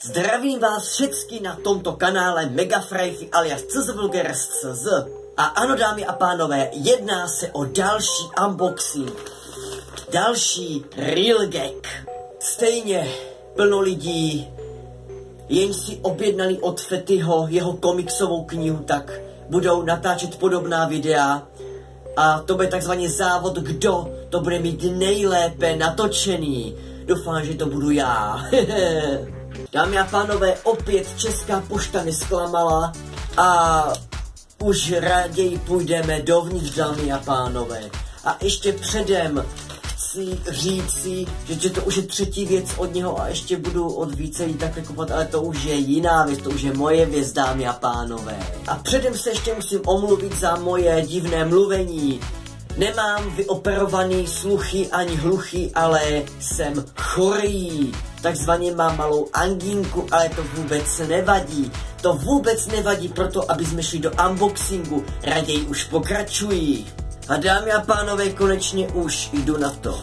Zdravím vás všechny na tomto kanále Megafrejchy alias CZVulgares.cz. A ano, dámy a pánové, jedná se o další unboxing. Další Real Gag. Stejně plno lidí, jen si objednali od Fetyho jeho komiksovou knihu, tak budou natáčet podobná videa. A to bude takzvaný závod, kdo to bude mít nejlépe natočený. Doufám, že to budu já. Dámy a pánové, opět Česká pošta nesklamala a už raději půjdeme dovnitř, dámy a pánové. A ještě předem chci říci, že to už je třetí věc od něho a ještě budu od více jí takhle kupovat, ale to už je jiná věc, to už je moje věc, dámy a pánové. A předem se ještě musím omluvit za moje divné mluvení. Nemám vyoperovaný sluchy ani hluchy, ale jsem chorý. Takzvaně mám malou angínku, ale to vůbec nevadí. To vůbec nevadí, proto aby jsme šli do unboxingu. Raději už pokračují. A dámy a pánové, konečně už jdu na to.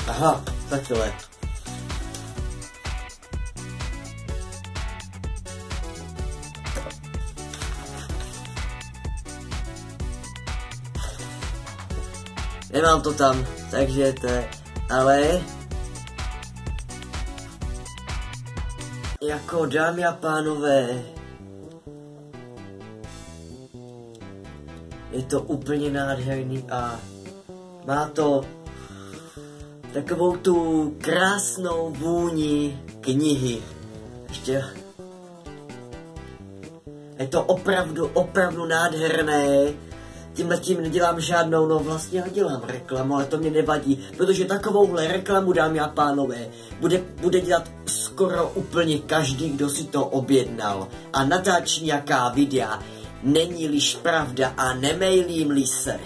Aha, takhle. Nemám to tam, takže to je, ale jako dámy a pánové, je to úplně nádherný a má to takovou tu krásnou vůni knihy. Ještě je to opravdu nádherné. Tímhletím nedělám žádnou, no vlastně já dělám reklamu, ale to mě nevadí, protože takovouhle reklamu, dámy a pánové, bude dělat skoro úplně každý, kdo si to objednal a natáčí nějaká videa, není-liž pravda a nemailím-li se.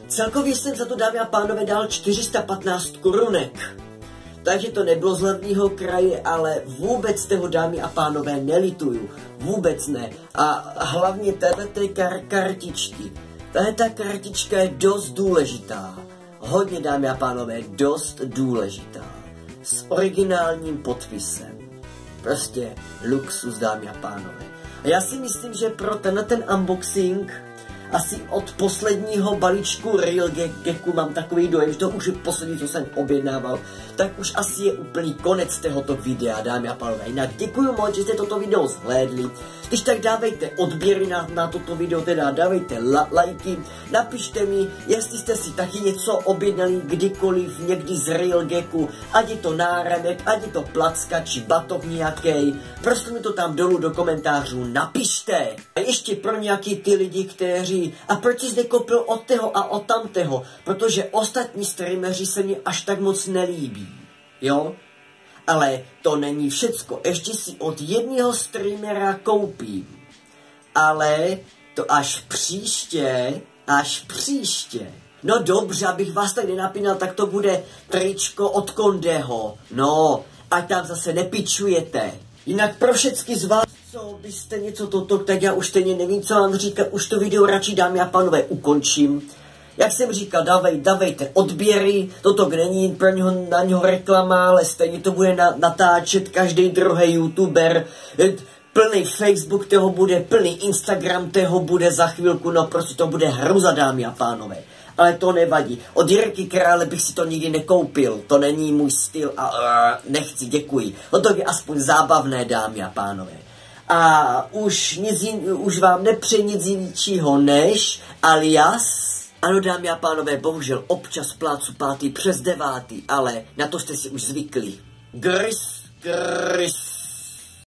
Celkově jsem za to, dámy a pánové, dal 415 korunek. Takže to nebylo z hlavního kraje, ale vůbec toho, dámy a pánové, nelituju. Vůbec ne. A hlavně této kartičky. Tahle kartička je dost důležitá. Hodně, dámy a pánové, dost důležitá. S originálním podpisem. Prostě luxus, dámy a pánové. A já si myslím, že pro ten unboxing asi od posledního balíčku Real Gagu mám takový dojem, že to už je poslední, co jsem objednával, tak už asi je úplný konec tohoto videa, dámy a pánové. Jinak děkuji moc, že jste toto video zhlédli. Když tak dávejte odběry na toto video, teda dávejte lajky, napište mi, jestli jste si taky něco objednali kdykoliv, někdy z Real Gagu, ať je to náramek, ať je to placka či batoh nějaký, prostě mi to tam dolů do komentářů napište. A ještě pro nějaký ty lidi, kteří, a proč jsi nekoupil od toho a od tamtého, protože ostatní streameři se mi až tak moc nelíbí, jo? Ale to není všecko, ještě si od jedného streamera koupím. Ale to až příště. No dobře, abych vás tak nenapínal, tak to bude tričko od Kondeho. No, ať tam zase nepičujete. Jinak pro všechny z vás, co byste něco toto, tak já už stejně nevím, co vám říkat, už to video radši, dámy a pánové, ukončím. Jak jsem říkal, dávejte odběry, toto není pro na něho reklama, ale stejně to bude natáčet každý druhý youtuber, plný Facebook toho bude, plný Instagram toho bude za chvilku, no prostě to bude hruza, dámy a pánové. Ale to nevadí, od Jirky Krále bych si to nikdy nekoupil, to není můj styl a nechci, děkuji. No to je aspoň zábavné, dámy a pánové. A už vám nepřeji nic jiného než alias. Ano, dámy a pánové, bohužel občas plácu 5. přes 9, ale na to jste si už zvykli. Grys.